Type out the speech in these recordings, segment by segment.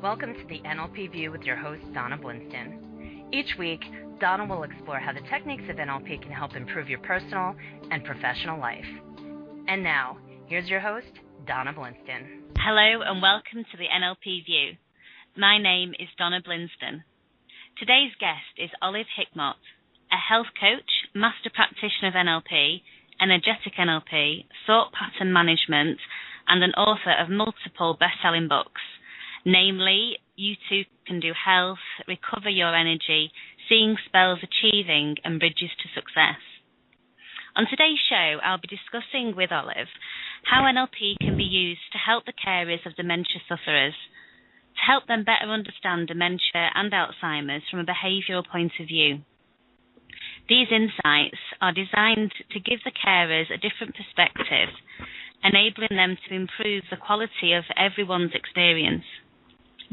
Welcome to the NLP View with your host, Donna Blinston. Each week, Donna will explore how the techniques of NLP can help improve your personal and professional life. And now, here's your host, Donna Blinston. Hello and welcome to the NLP View. My name is Donna Blinston. Today's guest is Olive Hickmott, a health coach, master practitioner of NLP, energetic NLP, thought pattern management, and an author of multiple best-selling books, namely You Too Can Do Health, Recover Your Energy, Seeing Spells Achieving, and Bridges to Success. On today's show, I'll be discussing with Olive how NLP can be used to help the carers of dementia sufferers, to help them better understand dementia and Alzheimer's from a behavioural point of view. These insights are designed to give the carers a different perspective, enabling them to improve the quality of everyone's experience.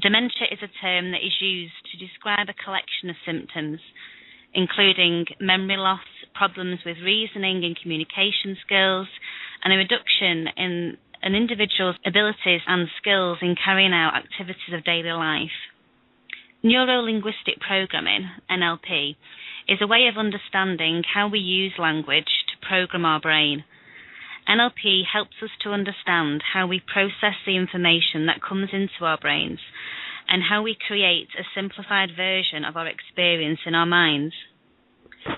Dementia is a term that is used to describe a collection of symptoms, including memory loss, problems with reasoning and communication skills, and a reduction in an individual's abilities and skills in carrying out activities of daily life. Neuro-Linguistic Programming, NLP, is a way of understanding how we use language to program our brain. NLP helps us to understand how we process the information that comes into our brains and how we create a simplified version of our experience in our minds.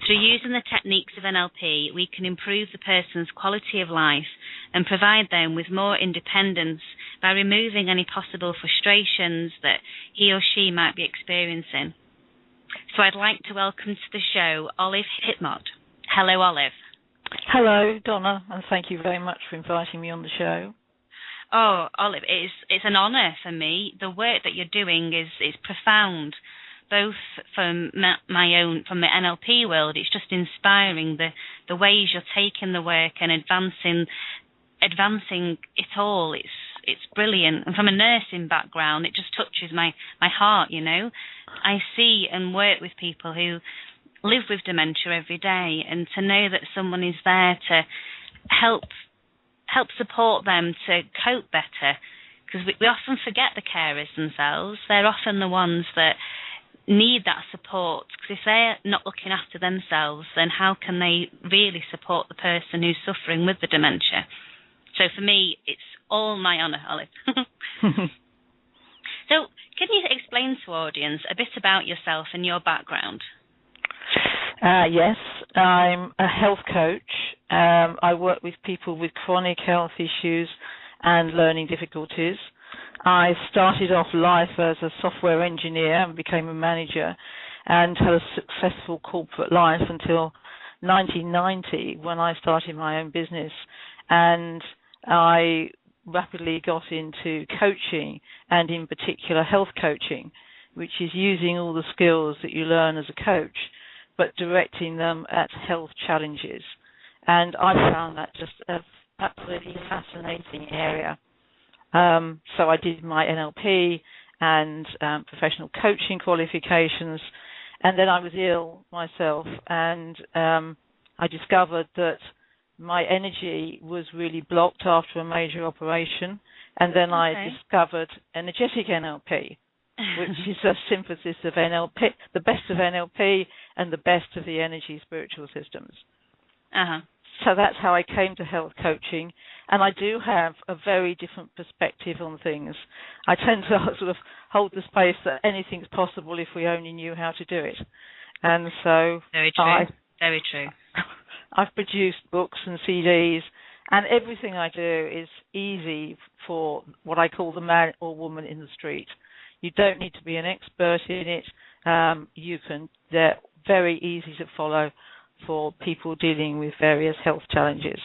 Through using the techniques of NLP, we can improve the person's quality of life and provide them with more independence by removing any possible frustrations that he or she might be experiencing. So I'd like to welcome to the show Olive Hickmott. Hello, Olive. Hello, Donna, and thank you very much for inviting me on the show. Oh, Olive, it's an honour for me. The work that you're doing is profound, both from from the NLP world. It's just inspiring the ways you're taking the work and advancing it all. It's brilliant. And from a nursing background, it just touches my heart, you know. I see and work with people who live with dementia every day, and to know that someone is there to help support them to cope better, because we often forget the carers themselves. They're often the ones that need that support, because if they're not looking after themselves, then how can they really support the person who's suffering with the dementia? So for me, it's all my honour, Olive. So can you explain to our audience a bit about yourself and your background? Yes, I'm a health coach. I work with people with chronic health issues and learning difficulties. I started off life as a software engineer and became a manager and had a successful corporate life until 1990 when I started my own business. And I rapidly got into coaching, and in particular health coaching, which is using all the skills that you learn as a coach but directing them at health challenges. And I found that just an absolutely fascinating area. So I did my NLP and professional coaching qualifications, and then I was ill myself, and I discovered that my energy was really blocked after a major operation, and then I discovered energetic NLP, which is a synthesis of NLP, the best of NLP and the best of the energy spiritual systems. So that's how I came to health coaching, and I do have a very different perspective on things. I tend to sort of hold the space that anything's possible if we only knew how to do it. And so very true. Very true. I've produced books and CDs, and everything I do is easy for what I call the man or woman in the street. You don't need to be an expert in it. They're very easy to follow for people dealing with various health challenges.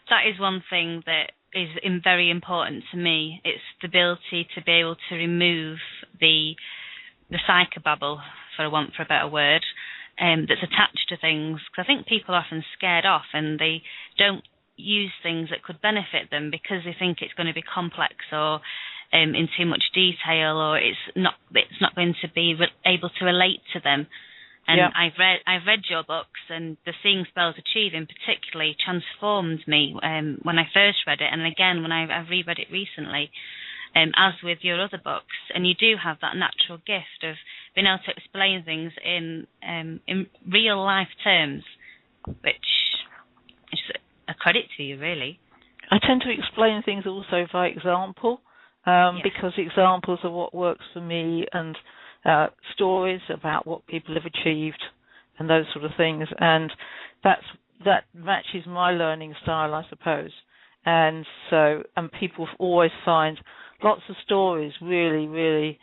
That is one thing that is very important to me. It's the ability to be able to remove the psychobabble, for a better word, that's attached to things. Because I think people are often scared off and they don't use things that could benefit them because they think it's going to be complex or in too much detail, or it's not going to be able to relate to them. And yeah. I've read your books, and the Seeing Spells Achieving particularly transformed me when I first read it, and again when I've reread it recently. as with your other books, and you do have that natural gift of being able to explain things in real life terms, which is a credit to you, really. I tend to explain things also by example, because examples are what works for me, and stories about what people have achieved and those sort of things, and that matches my learning style, I suppose. And people always find lots of stories really, really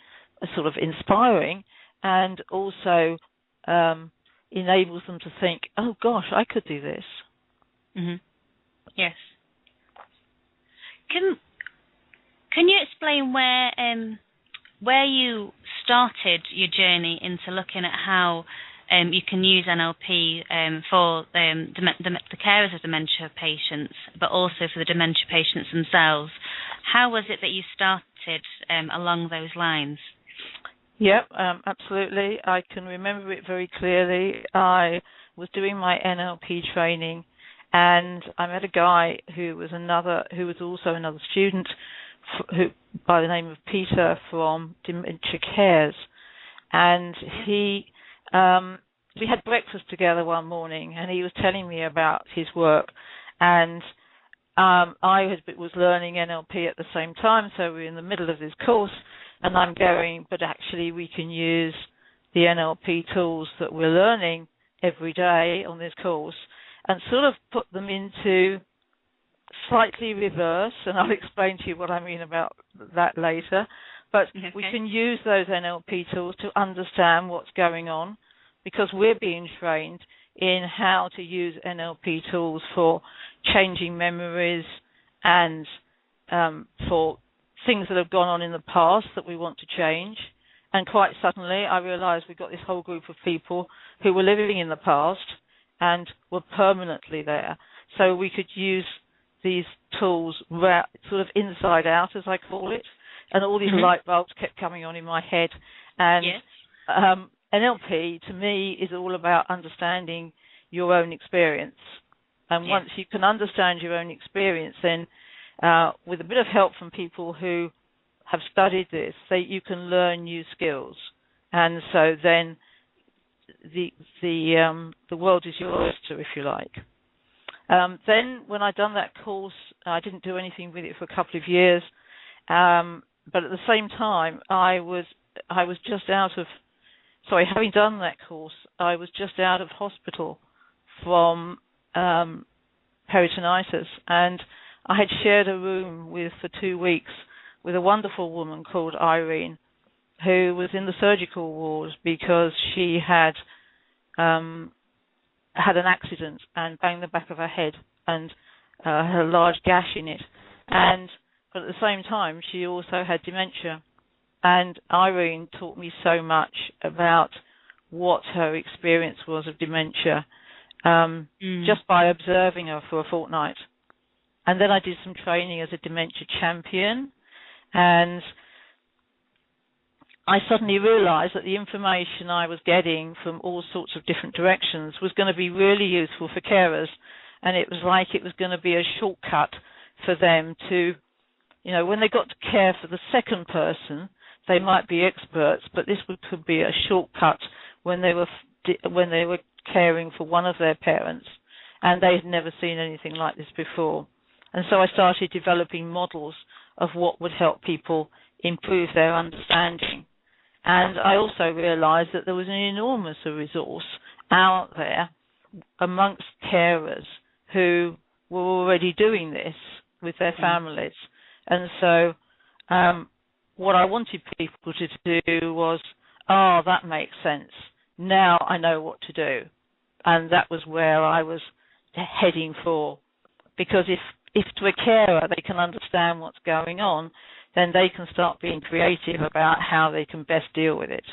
sort of inspiring, and also enables them to think, oh gosh, I could do this. Mm-hmm. Yes. Can you explain where you started your journey into looking at how you can use NLP for the carers of dementia patients, but also for the dementia patients themselves? How was it that you started along those lines? Yep, absolutely. I can remember it very clearly. I was doing my NLP training, and I met a guy who was also another student, who by the name of Peter from Dementia Cares, and we had breakfast together one morning, and he was telling me about his work, and I was learning NLP at the same time, so we were in the middle of this course, and I'm going, but actually we can use the NLP tools that we're learning every day on this course and sort of put them into slightly reverse, and I'll explain to you what I mean about that later. But okay, we can use those NLP tools to understand what's going on, because we're being trained in how to use NLP tools for changing memories and for things that have gone on in the past that we want to change. And quite suddenly I realized we've got this whole group of people who were living in the past and were permanently there. So we could use these tools sort of inside out, as I call it, and all these light bulbs kept coming on in my head. And NLP, to me, is all about understanding your own experience. And once you can understand your own experience, then with a bit of help from people who have studied this, you can learn new skills. And so then the world is your oyster, if you like. Then when I'd done that course, I didn't do anything with it for a couple of years. But at the same time, having done that course, I was just out of hospital from peritonitis, and I had shared a room for 2 weeks with a wonderful woman called Irene, who was in the surgical ward because she had had an accident and banged the back of her head and had a large gash in it. But at the same time, she also had dementia. And Irene taught me so much about what her experience was of dementia just by observing her for a fortnight. And then I did some training as a dementia champion, and I suddenly realized that the information I was getting from all sorts of different directions was going to be really useful for carers, and it was like it was going to be a shortcut for them to, when they got to care for the second person, they might be experts, but this could be a shortcut when they were caring for one of their parents, and they had never seen anything like this before. And so I started developing models of what would help people improve their understanding. And I also realized that there was an enormous resource out there amongst carers who were already doing this with their families. And so what I wanted people to do was, that makes sense. Now I know what to do. And that was where I was heading for. Because if to a carer they can understand what's going on, then they can start being creative about how they can best deal with it.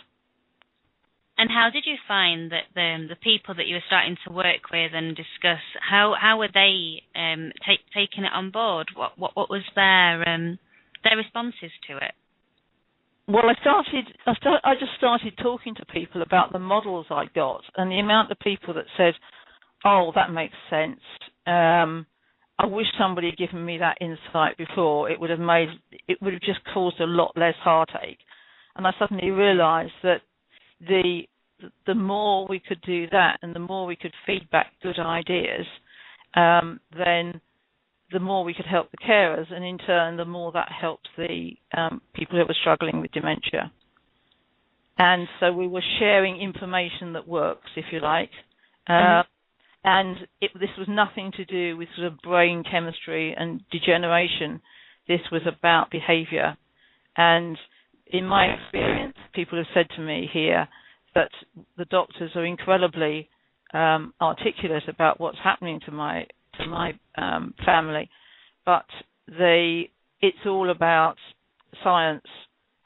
And how did you find that the people that you were starting to work with and discuss, how were they taking it on board? What was their responses to it? Well, I just started talking to people about the models I got, and the amount of people that said, "Oh, that makes sense. I wish somebody had given me that insight before. It would have just caused a lot less heartache. And I suddenly realised that the more we could do that, and the more we could feed back good ideas, then the more we could help the carers, and in turn, the more that helps the people who were struggling with dementia. And so we were sharing information that works, if you like. And this was nothing to do with sort of brain chemistry and degeneration. This was about behaviour. And in my experience, people have said to me here that the doctors are incredibly articulate about what's happening to my family, but it's all about science,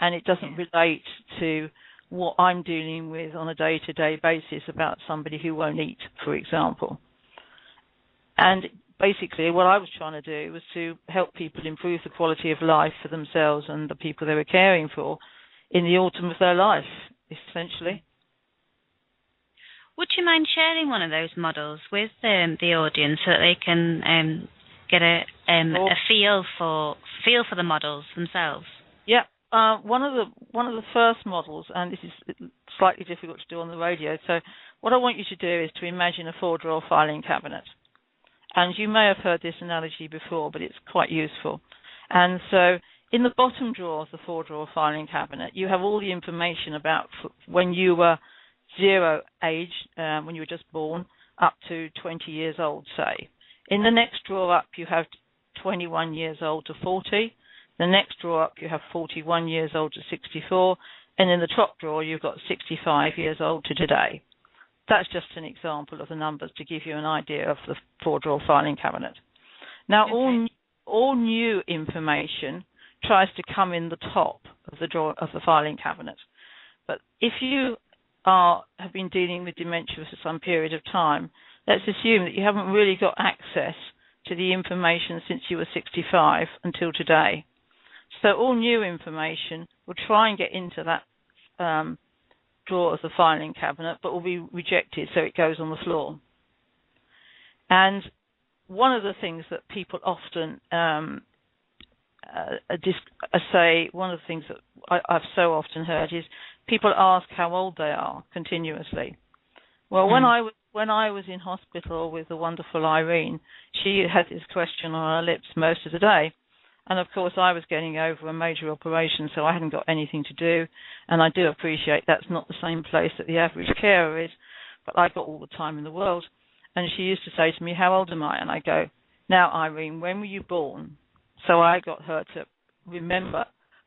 and it doesn't relate to what I'm dealing with on a day-to-day basis about somebody who won't eat, for example. And basically what I was trying to do was to help people improve the quality of life for themselves and the people they were caring for in the autumn of their life, essentially. Would you mind sharing one of those models with the audience so that they can get a feel for the models themselves? Yeah. One of the first models, and this is slightly difficult to do on the radio, so what I want you to do is to imagine a 4-drawer filing cabinet. And you may have heard this analogy before, but it's quite useful. And so in the bottom drawer of the 4-drawer filing cabinet, you have all the information about when you were 0 age, when you were just born, up to 20 years old, say. In the next drawer up, you have 21 years old to 40. The next drawer up, you have 41 years old to 64, and in the top drawer, you've got 65 years old to today. That's just an example of the numbers to give you an idea of the 4-drawer filing cabinet. Now, all new information tries to come in the top of the drawer of the filing cabinet. But if you have been dealing with dementia for some period of time, let's assume that you haven't really got access to the information since you were 65 until today. So all new information will try and get into that drawer of the filing cabinet, but will be rejected, so it goes on the floor. And one of the things that people often say, one of the things that I've so often heard is people ask how old they are continuously. Well, when I was in hospital with the wonderful Irene, she had this question on her lips most of the day. And, of course, I was getting over a major operation, so I hadn't got anything to do. And I do appreciate that's not the same place that the average carer is, but I've got all the time in the world. And she used to say to me, how old am I? And I go, now, Irene, when were you born? So I got her to remember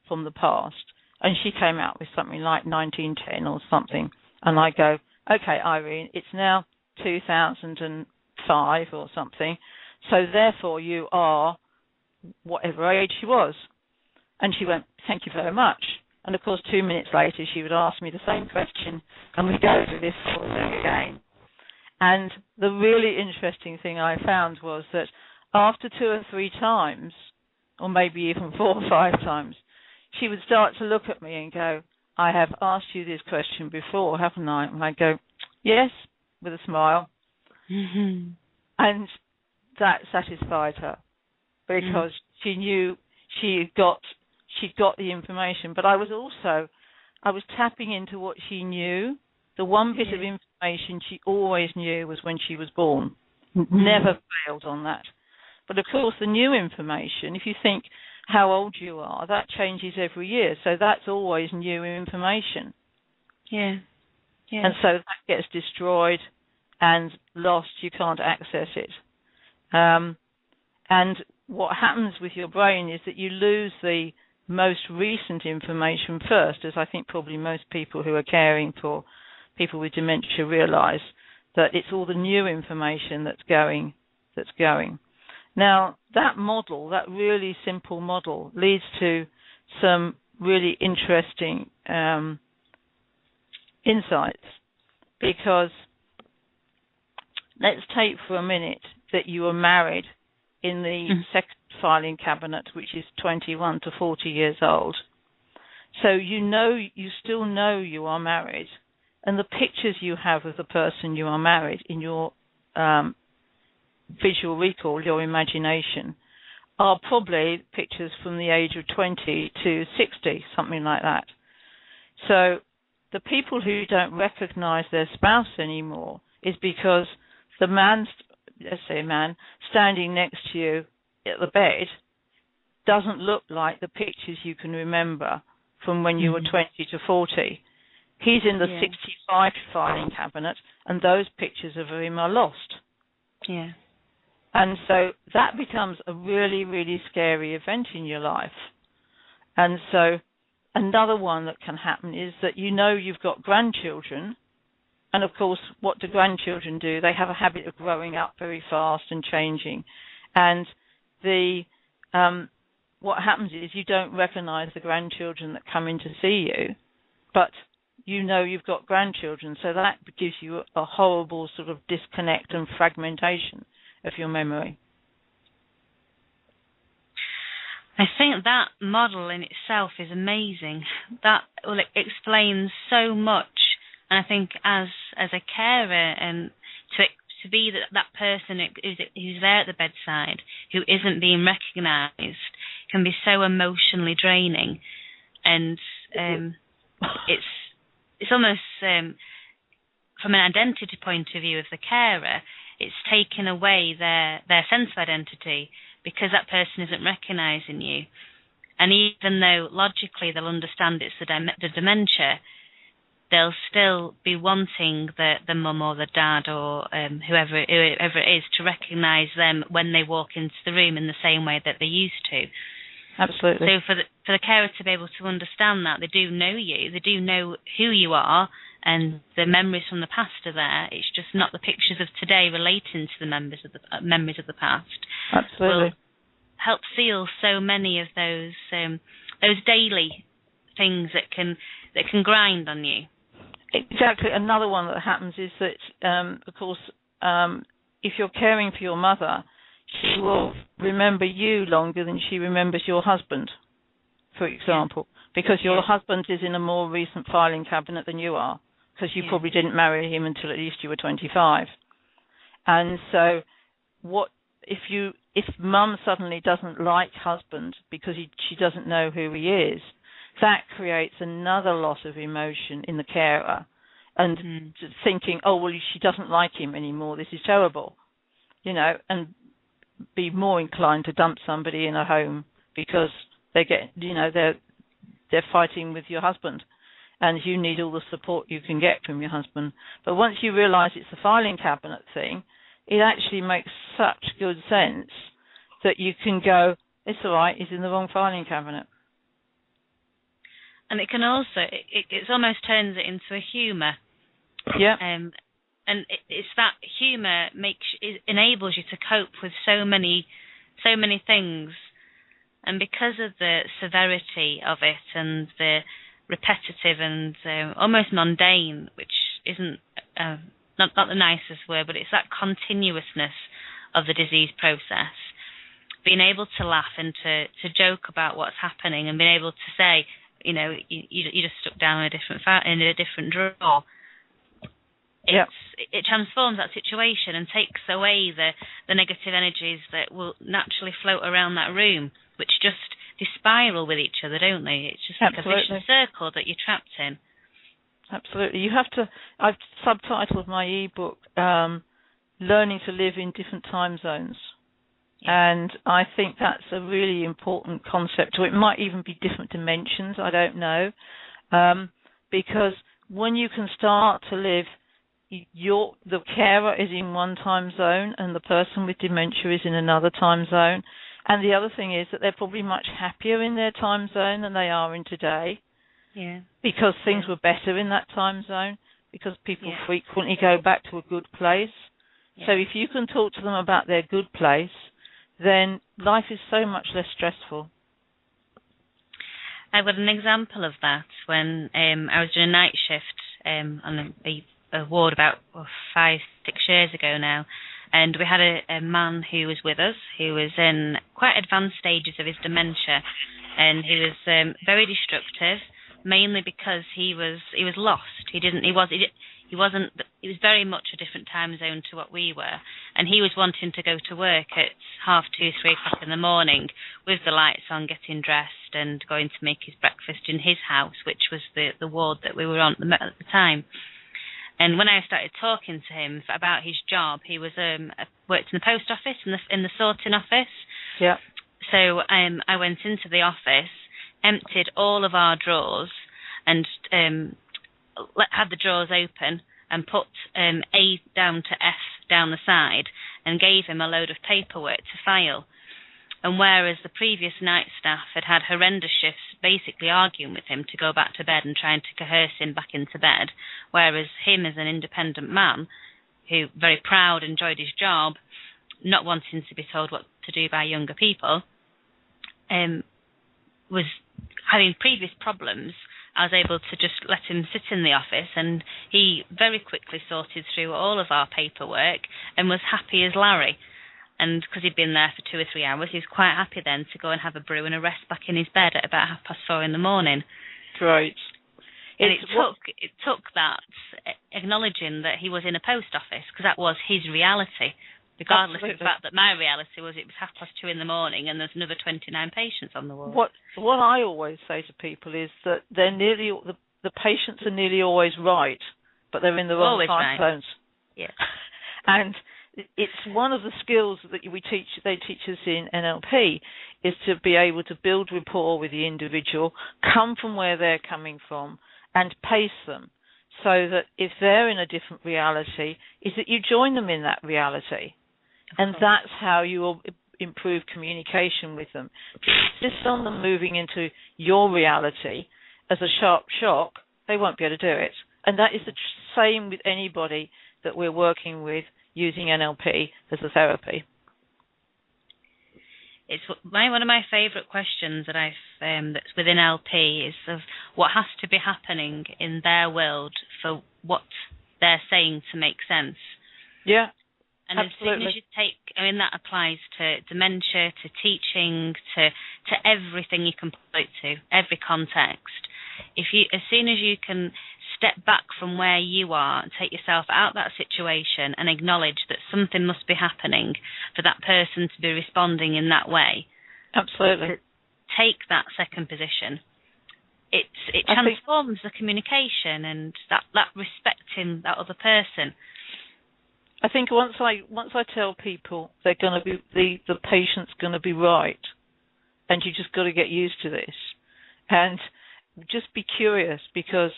from the past. And she came out with something like 1910 or something. And I go, okay, Irene, it's now 2005 or something. So, therefore, you are whatever age she was. And she went, thank you very much. And of course 2 minutes later she would ask me the same question, and we'd go through this whole thing again. And the really interesting thing I found was that after 2 or 3 times, or maybe even 4 or 5 times, she would start to look at me and go, I have asked you this question before, haven't I? And I go, yes, with a smile. Mm-hmm. And that satisfied her, because she knew she'd got the information. But I was tapping into what she knew. The one bit of information she always knew was when she was born. Never failed on that. But of course, the new information, if you think how old you are, that changes every year. So that's always new information. Yeah. And so that gets destroyed and lost. You can't access it. And what happens with your brain is that you lose the most recent information first, as I think probably most people who are caring for people with dementia realize, that it's all the new information that's going. Now, that model, that really simple model, leads to some really interesting insights, because let's take for a minute that you were married in the second filing cabinet, which is 21 to 40 years old. So you still know you are married, and the pictures you have of the person you are married in your visual recall, your imagination, are probably pictures from the age of 20 to 60, something like that. So the people who don't recognize their spouse anymore is because the man, let's say a man, standing next to you at the bed doesn't look like the pictures you can remember from when you were 20 to 40. He's in the 65 filing cabinet, and those pictures of him are lost. Yeah. And so that becomes a really, really scary event in your life. And so another one that can happen is that you know you've got grandchildren, and of course, what do grandchildren do? They have a habit of growing up very fast and changing. And what happens is you don't recognize the grandchildren that come in to see you, but you know you've got grandchildren, so that gives you a horrible sort of disconnect and fragmentation of your memory. I think that model in itself is amazing. That it explains so much, and I think as a carer and to be that person who's there at the bedside who isn't being recognised can be so emotionally draining, and it's almost from an identity point of view of the carer, it's taken away their sense of identity because that person isn't recognising you. And even though logically they'll understand it's the dementia, they'll still be wanting the mum or the dad or whoever it is to recognise them when they walk into the room in the same way that they used to. Absolutely. So for the carer to be able to understand that, they do know you, they do know who you are, and the memories from the past are there. It's just not the pictures of today relating to the memories of the past. Absolutely. Will help seal so many of those daily things that can grind on you. Exactly. Another one that happens is that, of course, if you're caring for your mother, she will remember you longer than she remembers your husband, for example, because your husband is in a more recent filing cabinet than you are, because you probably didn't marry him until at least you were 25. And so if mum suddenly doesn't like husband because she doesn't know who he is, that creates another loss of emotion in the carer, and thinking, oh, well, she doesn't like him anymore, this is terrible, and be more inclined to dump somebody in a home because they're fighting with your husband, and you need all the support you can get from your husband. But once you realise it's a filing cabinet thing, it actually makes such good sense that you can go, it's all right, he's in the wrong filing cabinet. And it can also, it almost turns it into a humour. Yeah. And it's that humour enables you to cope with so many things. And because of the severity of it and the repetitive and almost mundane, which isn't not the nicest word, but it's that continuousness of the disease process, being able to laugh and to joke about what's happening and being able to say, you just stuck down in a different drawer. It transforms that situation and takes away the negative energies that will naturally float around that room, which just they spiral with each other, don't they? It's just like a vicious circle that you're trapped in. Absolutely. You have to. I've subtitled my ebook "Learning to Live in Different Time Zones," and I think that's a really important concept. Or it might even be different dimensions. I don't know, because when you can start to live, the carer is in one time zone and the person with dementia is in another time zone. And the other thing is that they're probably much happier in their time zone than they are in today. Yeah. Because things were better in that time zone, because people frequently go back to a good place. Yeah. So if you can talk to them about their good place, then life is so much less stressful. I've got an example of that when I was doing a night shift on a ward about 5-6 years ago now, and we had a man who was with us who was in quite advanced stages of his dementia, and he was very destructive, mainly because he was lost. He He wasn't. It was very much a different time zone to what we were, and he was wanting to go to work at 2:30, 3 o'clock in the morning with the lights on, getting dressed, and going to make his breakfast in his house, which was the ward that we were on at the time. And when I started talking to him about his job, he was worked in the post office, in the sorting office. Yeah. So I went into the office, emptied all of our drawers, and had the drawers open and put A down to F down the side, and gave him a load of paperwork to file. And whereas the previous night staff had had horrendous shifts basically arguing with him to go back to bed and trying to coerce him back into bed, whereas him as an independent man, who very proud, enjoyed his job, not wanting to be told what to do by younger people, was having previous problems, I was able to just let him sit in the office, and he very quickly sorted through all of our paperwork and was happy as Larry. And because he'd been there for 2 or 3 hours, he was quite happy then to go and have a brew and a rest back in his bed at about 4:30 in the morning. Great. And it took that acknowledging that he was in a post office, because that was his reality, regardless Absolutely. of the fact that my reality was it was 2:30 in the morning and there's another 29 patients on the ward. What I always say to people is that they're nearly the patients are nearly always right, but they're in the wrong time zones. Yeah. And it's one of the skills that they teach us in NLP, is to be able to build rapport with the individual, come from where they're coming from, and pace them, so that if they're in a different reality, is that you join them in that reality. And that's how you will improve communication with them. If you insist on them moving into your reality as a sharp shock, they won't be able to do it. And that is the same with anybody that we're working with using NLP as a therapy. It's one of my favourite questions that that's within LP is of what has to be happening in their world for what they're saying to make sense. Yeah. And absolutely. As soon as you that applies to dementia, to teaching, to everything you can put it to, every context. As soon as you can step back from where you are and take yourself out of that situation and acknowledge that something must be happening for that person to be responding in that way. Absolutely. Take that second position. It transforms the communication and that respecting that other person. I think once I tell people they're going to be the patient's going to be right, and you just got to get used to this, and just be curious, because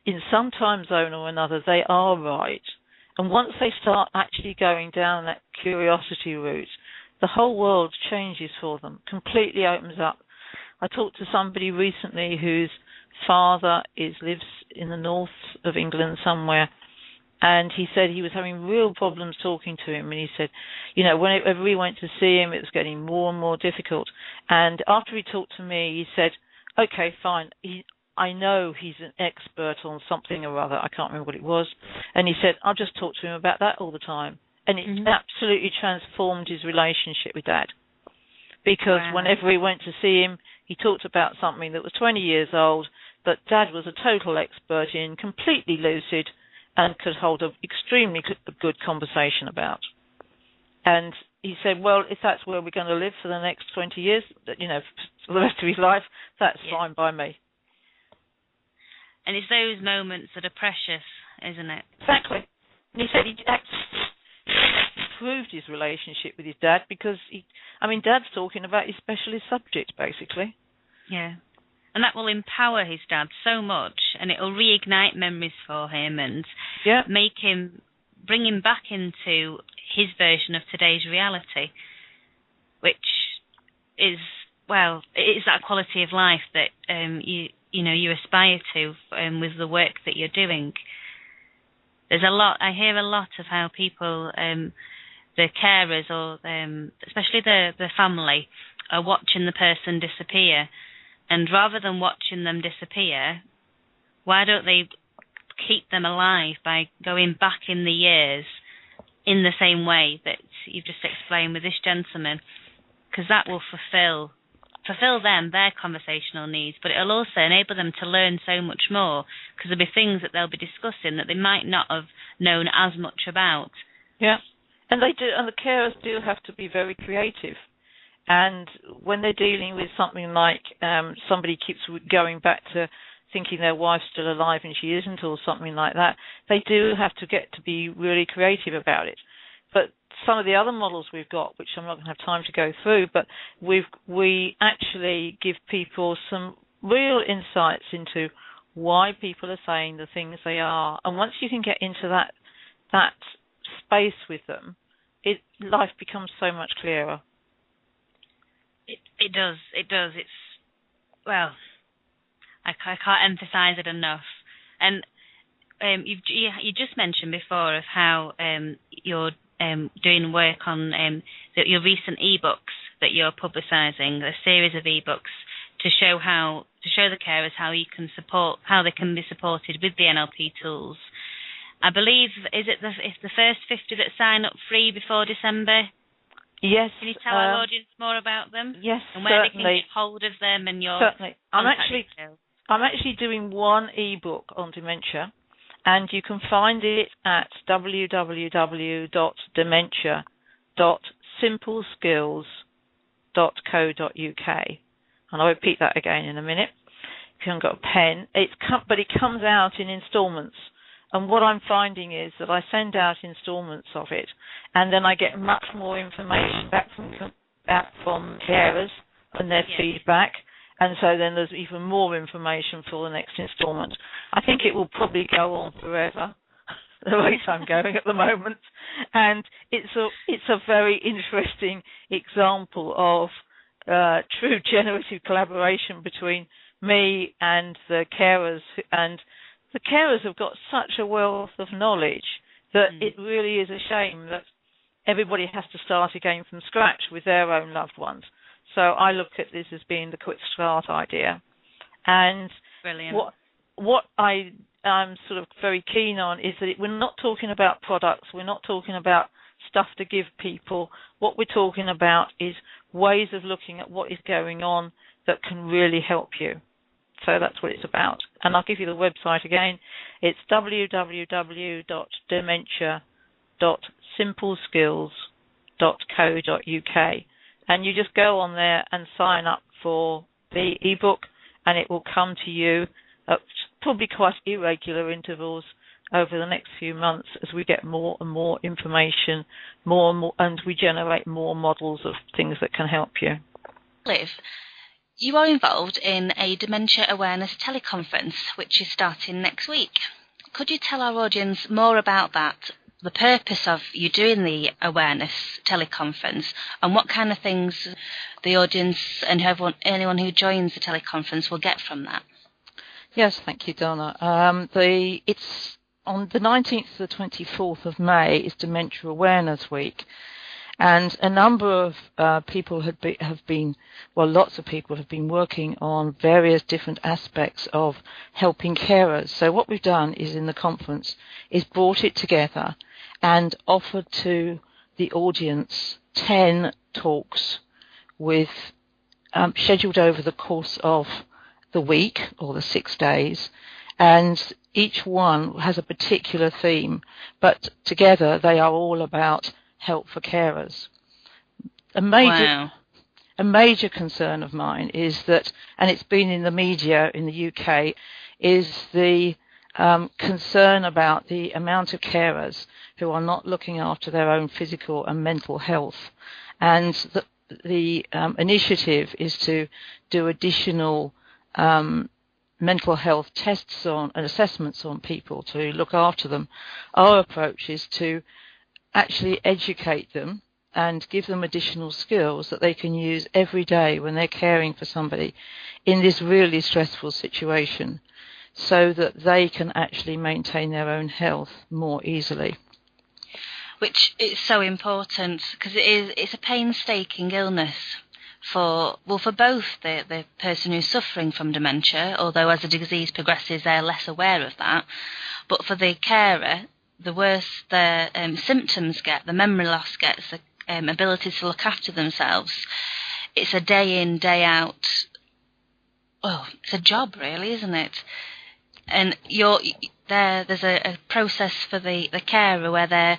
in some time zone or another they are right, and once they start actually going down that curiosity route, the whole world changes for them, completely opens up. I talked to somebody recently whose father lives in the north of England somewhere. And he said he was having real problems talking to him. And he said, whenever we went to see him, it was getting more and more difficult. And after he talked to me, he said, okay, fine. I know he's an expert on something or other. I can't remember what it was. And he said, I'll just talk to him about that all the time. And it absolutely transformed his relationship with Dad. Because whenever he went to see him, he talked about something that was 20 years old, but Dad was a total expert in, completely lucid, and could hold an extremely good conversation about. And he said, well, if that's where we're going to live for the next 20 years, for the rest of his life, that's fine by me. And it's those moments that are precious, isn't it? Exactly. And he said he improved his relationship with his dad because, Dad's talking about his specialist subject, basically. Yeah. And that will empower his dad so much, and it will reignite memories for him and bring him back into his version of today's reality, which is, it is that quality of life that you aspire to with the work that you're doing. I hear a lot of how people, the carers or especially the family, are watching the person disappear. And rather than watching them disappear, why don't they keep them alive by going back in the years in the same way that you've just explained with this gentleman? Because that will fulfill fulfill their conversational needs, but it'll also enable them to learn so much more, because there'll be things that they'll be discussing that they might not have known as much about. Yeah, and they do, and the carers do have to be very creative. And when they're dealing with something like somebody keeps going back to thinking their wife's still alive and she isn't, or something like that, they do have to get to be really creative about it. But some of the other models we've got, which I'm not going to have time to go through, but we actually give people some real insights into why people are saying the things they are. And once you can get into that space with them, life becomes so much clearer. It does. It's, well, I can't emphasize it enough. And you just mentioned before of how you're doing work on your recent ebooks that you're publicising, a series of ebooks to show the carers how they can be supported with the NLP tools. I believe it's the first 50 that sign up free before December. Yes. Can you tell our audience more about them? Yes, and where certainly. they can get hold of them and your certainly. details. I'm actually doing one ebook on dementia, and you can find it at www.dementia.simpleskills.co.uk. And I'll repeat that again in a minute if you haven't got a pen. But it comes out in installments. And what I'm finding is that I send out installments of it, and then I get much more information back from carers and their feedback. And so then there's even more information for the next instalment. I think it will probably go on forever, the rate I'm going at the moment. And it's a very interesting example of true generative collaboration between me and the carers. And the carers have got such a wealth of knowledge that it really is a shame that everybody has to start again from scratch with their own loved ones. So I look at this as being the quick start idea. And brilliant. What I am sort of very keen on is that we're not talking about products, we're not talking about stuff to give people. What we're talking about is ways of looking at what is going on that can really help you. So that's what it's about. And I'll give you the website again. It's www.dementia.simpleskills.co.uk. And you just go on there and sign up for the ebook, and it will come to you at probably quite irregular intervals over the next few months as we get more and more information, more and more, and we generate more models of things that can help you. Liv, you are involved in a dementia awareness teleconference, which is starting next week. Could you tell our audience more about that, the purpose of you doing the awareness teleconference, and what kind of things the audience and anyone who joins the teleconference will get from that? Yes, thank you, Donna. It's on the 19th to the 24th of May is Dementia Awareness Week. And a number of people lots of people have been working on various different aspects of helping carers. So what we've done is in the conference is brought it together and offered to the audience 10 talks with scheduled over the course of the week or the 6 days. And each one has a particular theme, but together they are all about help for carers. A major concern of mine is that, and it's been in the media in the UK, is the concern about the amount of carers who are not looking after their own physical and mental health. And the initiative is to do additional mental health tests on and assessments on people to look after them. Our approach is to actually educate them and give them additional skills that they can use every day when they're caring for somebody in this really stressful situation, so that they can actually maintain their own health more easily. Which is so important, because it's a painstaking illness for both the person who's suffering from dementia, although as the disease progresses they're less aware of that, but for the carer, the worse the symptoms get, the memory loss gets, the ability to look after themselves, it's a day in, day out. Well, it's a job, really, isn't it? And there's a process for the carer where they're,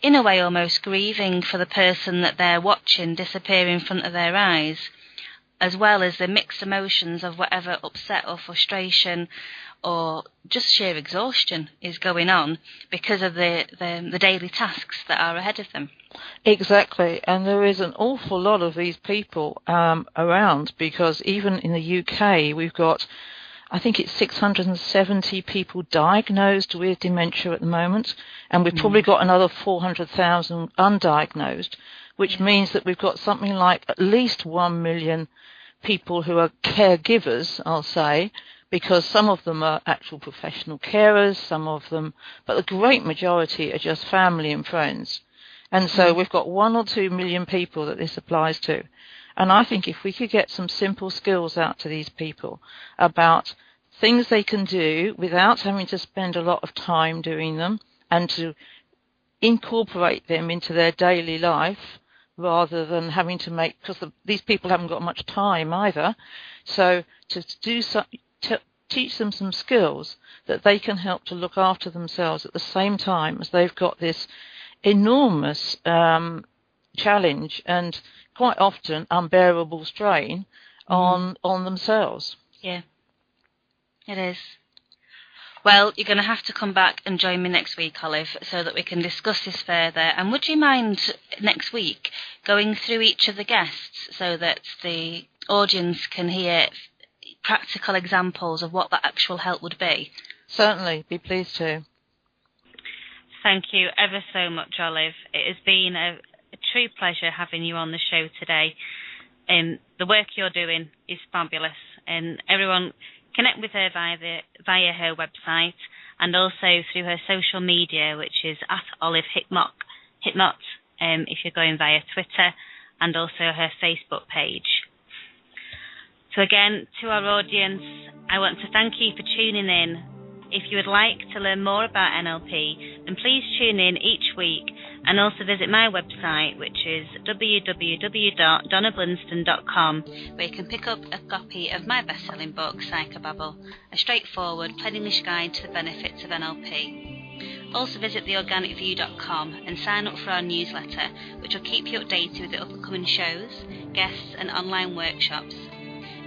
in a way, almost grieving for the person that they're watching disappear in front of their eyes, as well as the mixed emotions of whatever upset or frustration or just sheer exhaustion is going on because of the daily tasks that are ahead of them. Exactly, and there is an awful lot of these people around, because even in the UK we've got, I think it's 670 people diagnosed with dementia at the moment, and we've probably got another 400,000 undiagnosed, which means that we've got something like at least 1 million people who are caregivers, I'll say, because some of them are actual professional carers, some of them, but the great majority are just family and friends. And so we've got 1 or 2 million people that this applies to. And I think if we could get some simple skills out to these people about things they can do without having to spend a lot of time doing them, and to incorporate them into their daily life, rather than having to make, because these people haven't got much time either. So to teach them some skills that they can help to look after themselves at the same time as they've got this enormous challenge and quite often unbearable strain on themselves. Yeah, it is. Well, you're going to have to come back and join me next week, Olive, so that we can discuss this further. And would you mind next week going through each of the guests so that the audience can hear practical examples of what that actual help would be? Certainly, be pleased to. Thank you ever so much, Olive. It has been a true pleasure having you on the show today. The work you're doing is fabulous, and everyone connect with her via her website and also through her social media, which is at Olive Hickmott, if you're going via Twitter, and also her Facebook page. So again, to our audience, I want to thank you for tuning in. If you would like to learn more about NLP, then please tune in each week and also visit my website, which is www.donnablinston.com, where you can pick up a copy of my best-selling book, Psychobabble, a straightforward, plain English guide to the benefits of NLP. Also visit theorganicview.com and sign up for our newsletter, which will keep you updated with the upcoming shows, guests and online workshops.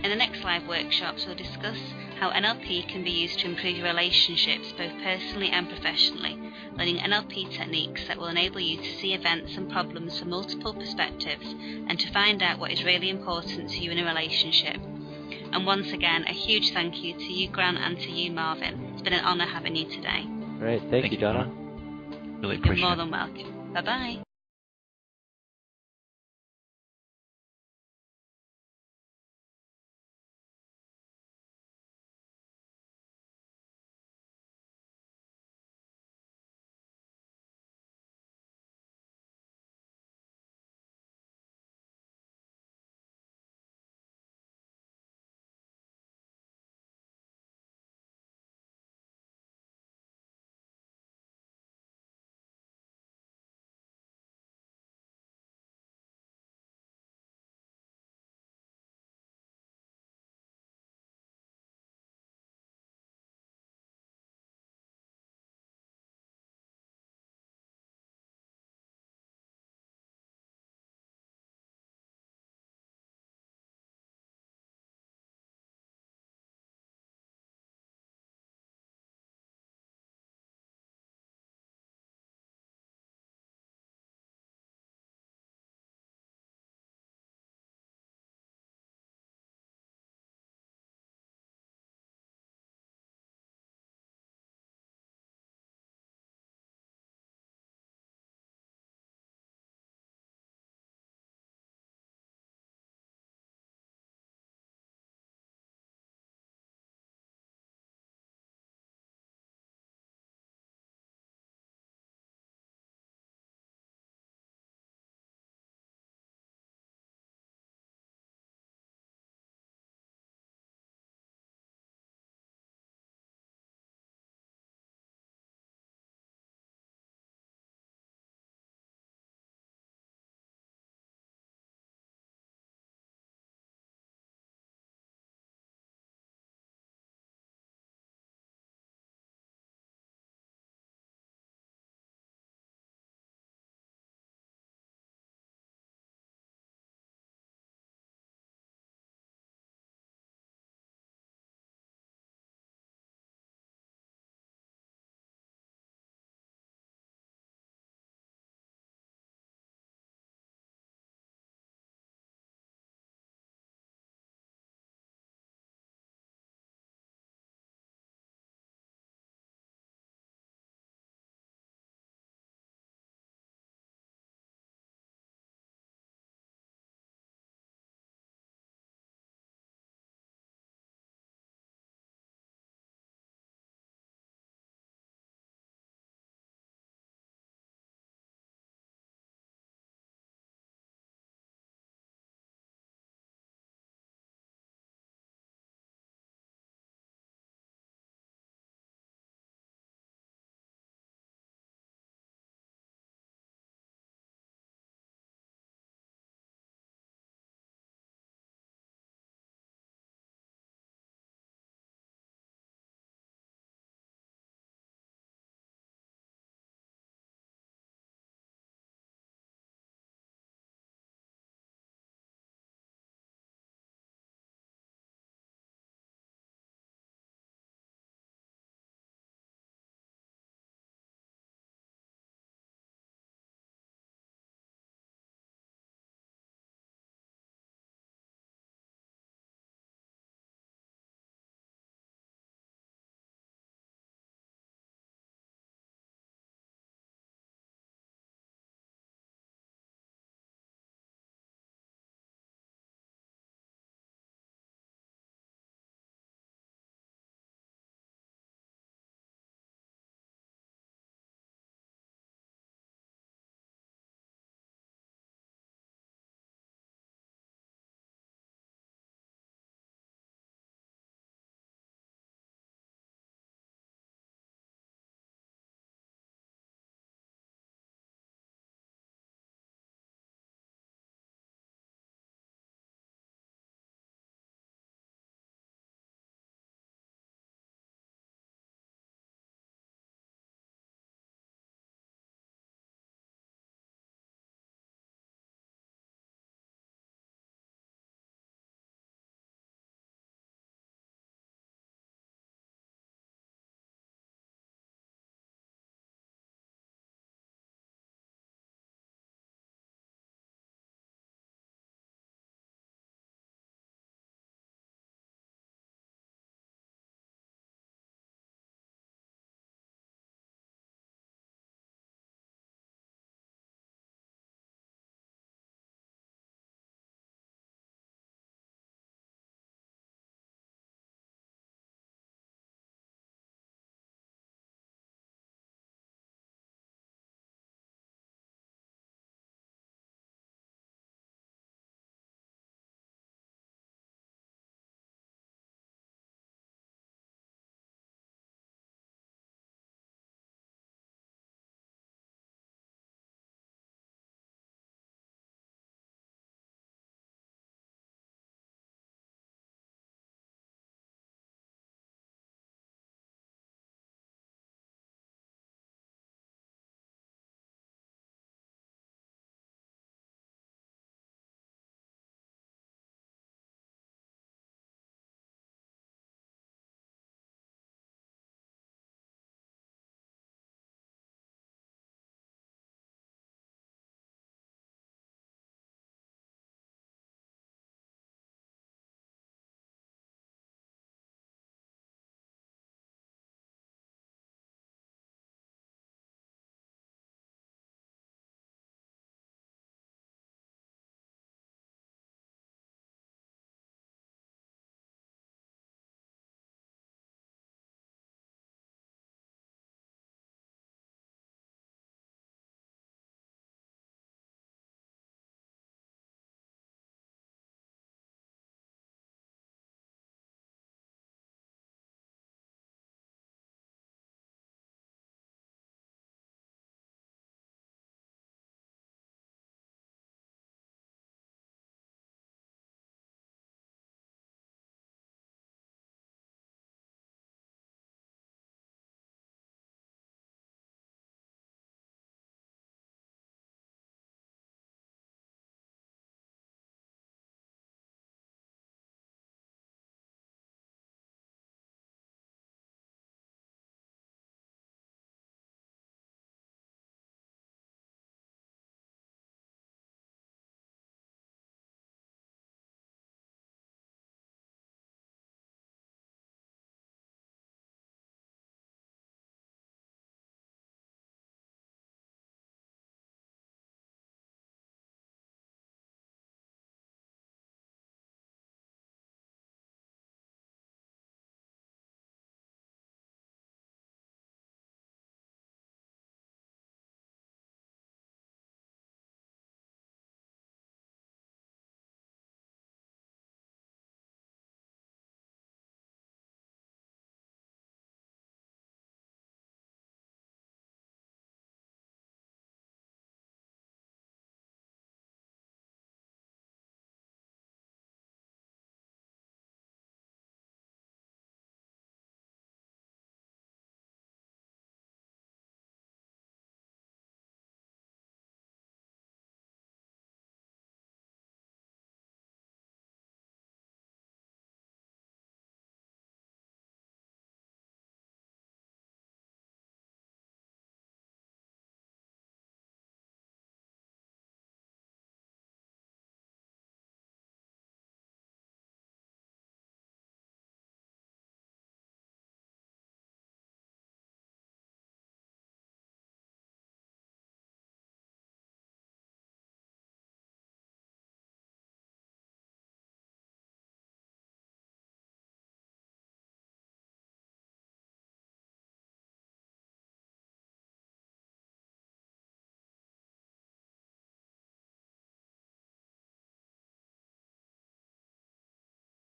In the next live workshops, we'll discuss how NLP can be used to improve your relationships both personally and professionally, learning NLP techniques that will enable you to see events and problems from multiple perspectives and to find out what is really important to you in a relationship. And once again, a huge thank you to you, Grant, and to you, Marvin. It's been an honour having you today. Great, thank you, Donna. Really appreciate it. You're more than welcome. Bye-bye.